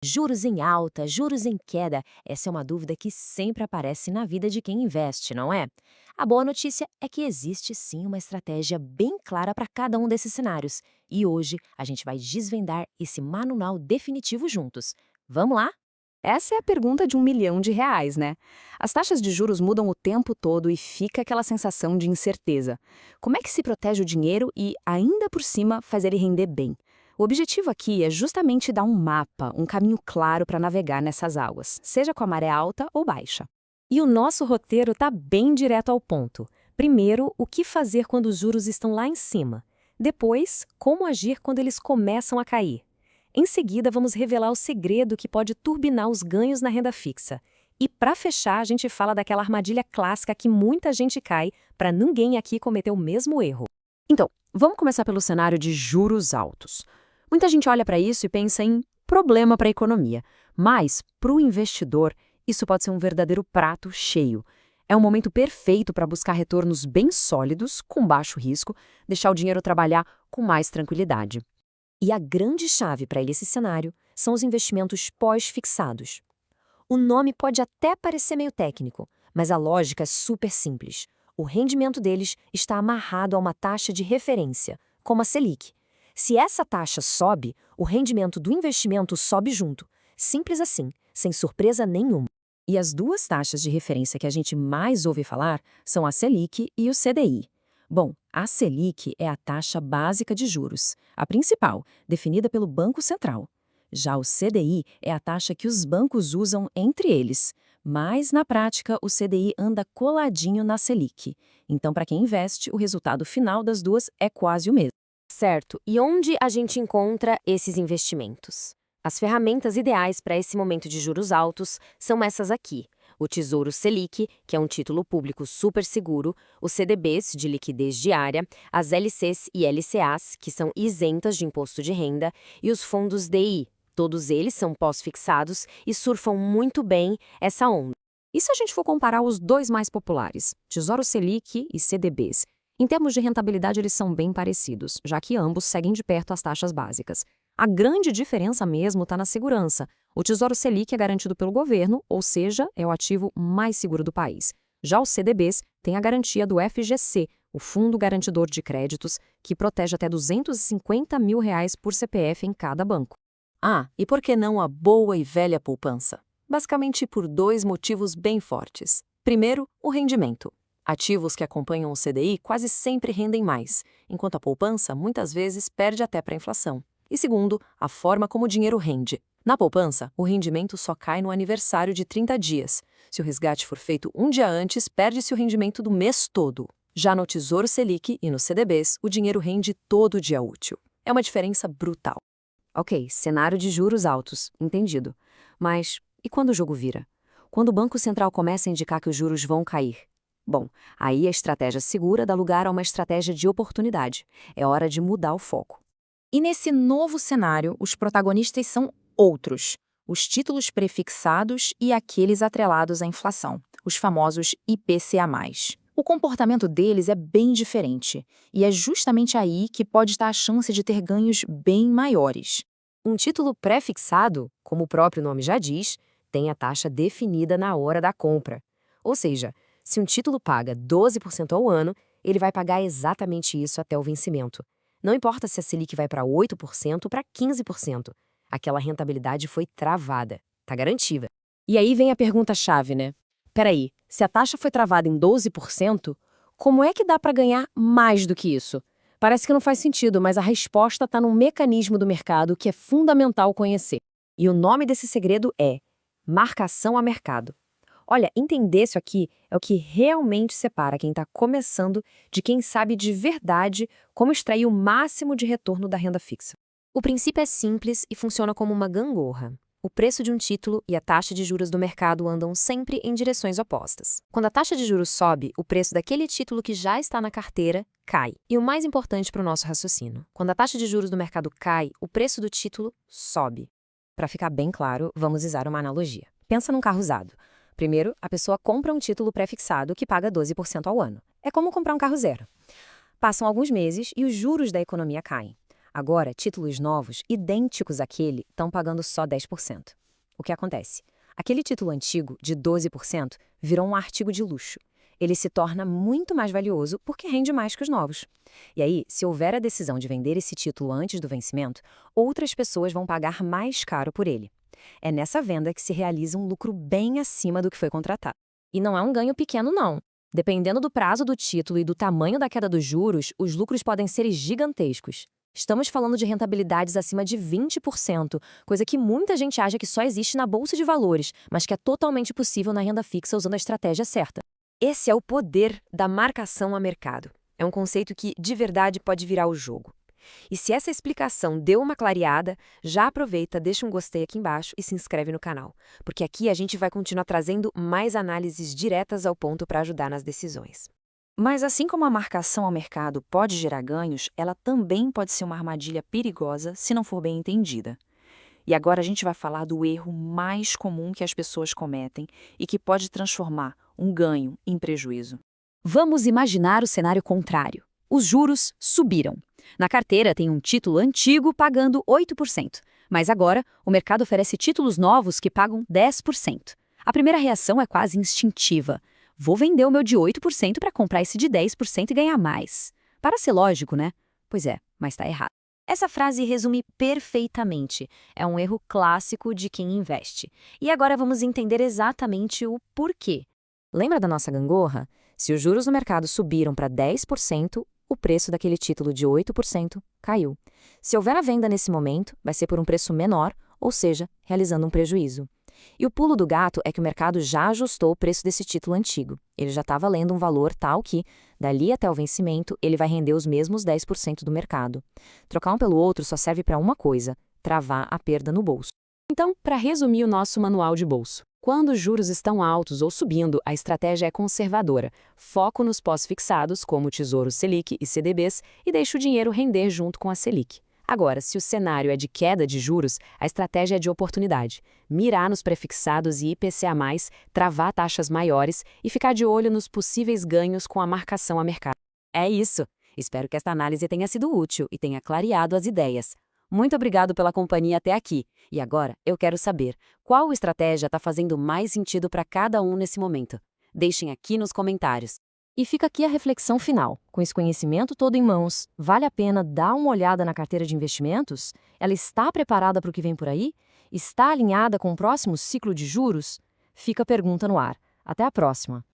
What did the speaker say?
Juros em alta, juros em queda, essa é uma dúvida que sempre aparece na vida de quem investe, não é? A boa notícia é que existe sim uma estratégia bem clara para cada um desses cenários. E hoje a gente vai desvendar esse manual definitivo juntos. Vamos lá? Essa é a pergunta de R$ 1 milhão, né? As taxas de juros mudam o tempo todo e fica aquela sensação de incerteza. Como é que se protege o dinheiro e, ainda por cima, faz ele render bem? O objetivo aqui é justamente dar um mapa, um caminho claro para navegar nessas águas, seja com a maré alta ou baixa. E o nosso roteiro está bem direto ao ponto. Primeiro, o que fazer quando os juros estão lá em cima. Depois, como agir quando eles começam a cair. Em seguida, vamos revelar o segredo que pode turbinar os ganhos na renda fixa. E para fechar, a gente fala daquela armadilha clássica que muita gente cai para ninguém aqui cometer o mesmo erro. Então, vamos começar pelo cenário de juros altos. Muita gente olha para isso e pensa em problema para a economia, mas, para o investidor, isso pode ser um verdadeiro prato cheio. É um momento perfeito para buscar retornos bem sólidos, com baixo risco, deixar o dinheiro trabalhar com mais tranquilidade. E a grande chave para esse cenário são os investimentos pós-fixados. O nome pode até parecer meio técnico, mas a lógica é super simples. O rendimento deles está amarrado a uma taxa de referência, como a Selic. Se essa taxa sobe, o rendimento do investimento sobe junto. Simples assim, sem surpresa nenhuma. E as duas taxas de referência que a gente mais ouve falar são a Selic e o CDI. Bom, a Selic é a taxa básica de juros, a principal, definida pelo Banco Central. Já o CDI é a taxa que os bancos usam entre eles, mas, na prática, o CDI anda coladinho na Selic. Então, para quem investe, o resultado final das duas é quase o mesmo. Certo. E onde a gente encontra esses investimentos? As ferramentas ideais para esse momento de juros altos são essas aqui. O Tesouro Selic, que é um título público super seguro, os CDBs, de liquidez diária, as LCs e LCAs, que são isentas de imposto de renda, e os fundos DI. Todos eles são pós-fixados e surfam muito bem essa onda. E se a gente for comparar os dois mais populares, Tesouro Selic e CDBs? Em termos de rentabilidade, eles são bem parecidos, já que ambos seguem de perto as taxas básicas. A grande diferença mesmo está na segurança. O Tesouro Selic é garantido pelo governo, ou seja, é o ativo mais seguro do país. Já os CDBs têm a garantia do FGC, o Fundo Garantidor de Créditos, que protege até R$ 250 mil por CPF em cada banco. Ah, e por que não a boa e velha poupança? Basicamente por dois motivos bem fortes. Primeiro, o rendimento. Ativos que acompanham o CDI quase sempre rendem mais, enquanto a poupança muitas vezes perde até para a inflação. E segundo, a forma como o dinheiro rende. Na poupança, o rendimento só cai no aniversário de 30 dias. Se o resgate for feito um dia antes, perde-se o rendimento do mês todo. Já no Tesouro Selic e nos CDBs, o dinheiro rende todo dia útil. É uma diferença brutal. Ok, cenário de juros altos, entendido. Mas e quando o jogo vira? Quando o Banco Central começa a indicar que os juros vão cair? Bom, aí a estratégia segura dá lugar a uma estratégia de oportunidade. É hora de mudar o foco. E nesse novo cenário, os protagonistas são outros: os títulos prefixados e aqueles atrelados à inflação, os famosos IPCA+. O comportamento deles é bem diferente, e é justamente aí que pode estar a chance de ter ganhos bem maiores. Um título pré-fixado, como o próprio nome já diz, tem a taxa definida na hora da compra. Ou seja, se um título paga 12% ao ano, ele vai pagar exatamente isso até o vencimento. Não importa se a Selic vai para 8% ou para 15%. Aquela rentabilidade foi travada. Tá garantida. E aí vem a pergunta-chave, né? Peraí, se a taxa foi travada em 12%, como é que dá para ganhar mais do que isso? Parece que não faz sentido, mas a resposta está num mecanismo do mercado que é fundamental conhecer. E o nome desse segredo é marcação a mercado. Olha, entender isso aqui é o que realmente separa quem está começando de quem sabe de verdade como extrair o máximo de retorno da renda fixa. O princípio é simples e funciona como uma gangorra. O preço de um título e a taxa de juros do mercado andam sempre em direções opostas. Quando a taxa de juros sobe, o preço daquele título que já está na carteira cai. E o mais importante para o nosso raciocínio, quando a taxa de juros do mercado cai, o preço do título sobe. Para ficar bem claro, vamos usar uma analogia. Pensa num carro usado. Primeiro, a pessoa compra um título pré-fixado que paga 12% ao ano. É como comprar um carro zero. Passam alguns meses e os juros da economia caem. Agora, títulos novos, idênticos àquele, estão pagando só 10%. O que acontece? Aquele título antigo, de 12%, virou um artigo de luxo. Ele se torna muito mais valioso porque rende mais que os novos. E aí, se houver a decisão de vender esse título antes do vencimento, outras pessoas vão pagar mais caro por ele. É nessa venda que se realiza um lucro bem acima do que foi contratado. E não é um ganho pequeno, não. Dependendo do prazo do título e do tamanho da queda dos juros, os lucros podem ser gigantescos. Estamos falando de rentabilidades acima de 20%, coisa que muita gente acha que só existe na bolsa de valores, mas que é totalmente possível na renda fixa usando a estratégia certa. Esse é o poder da marcação a mercado. É um conceito que, de verdade, pode virar o jogo. E se essa explicação deu uma clareada, já aproveita, deixa um gostei aqui embaixo e se inscreve no canal, porque aqui a gente vai continuar trazendo mais análises diretas ao ponto para ajudar nas decisões. Mas assim como a marcação ao mercado pode gerar ganhos, ela também pode ser uma armadilha perigosa se não for bem entendida. E agora a gente vai falar do erro mais comum que as pessoas cometem e que pode transformar um ganho em prejuízo. Vamos imaginar o cenário contrário. Os juros subiram. Na carteira tem um título antigo pagando 8%, mas agora o mercado oferece títulos novos que pagam 10%. A primeira reação é quase instintiva. Vou vender o meu de 8% para comprar esse de 10% e ganhar mais. Para ser lógico, né? Pois é, mas está errado. Essa frase resume perfeitamente. É um erro clássico de quem investe. E agora vamos entender exatamente o porquê. Lembra da nossa gangorra? Se os juros no mercado subiram para 10%, o preço daquele título de 8% caiu. Se houver a venda nesse momento, vai ser por um preço menor, ou seja, realizando um prejuízo. E o pulo do gato é que o mercado já ajustou o preço desse título antigo. Ele já está valendo um valor tal que, dali até o vencimento, ele vai render os mesmos 10% do mercado. Trocar um pelo outro só serve para uma coisa: travar a perda no bolso. Então, para resumir o nosso manual de bolso, quando os juros estão altos ou subindo, a estratégia é conservadora. Foco nos pós-fixados, como Tesouro Selic e CDBs, e deixa o dinheiro render junto com a Selic. Agora, se o cenário é de queda de juros, a estratégia é de oportunidade. Mirar nos prefixados e IPCA+, travar taxas maiores e ficar de olho nos possíveis ganhos com a marcação a mercado. É isso! Espero que esta análise tenha sido útil e tenha clareado as ideias. Muito obrigado pela companhia até aqui. E agora, eu quero saber, qual estratégia está fazendo mais sentido para cada um nesse momento? Deixem aqui nos comentários. E fica aqui a reflexão final. Com esse conhecimento todo em mãos, vale a pena dar uma olhada na carteira de investimentos? Ela está preparada para o que vem por aí? Está alinhada com o próximo ciclo de juros? Fica a pergunta no ar. Até a próxima!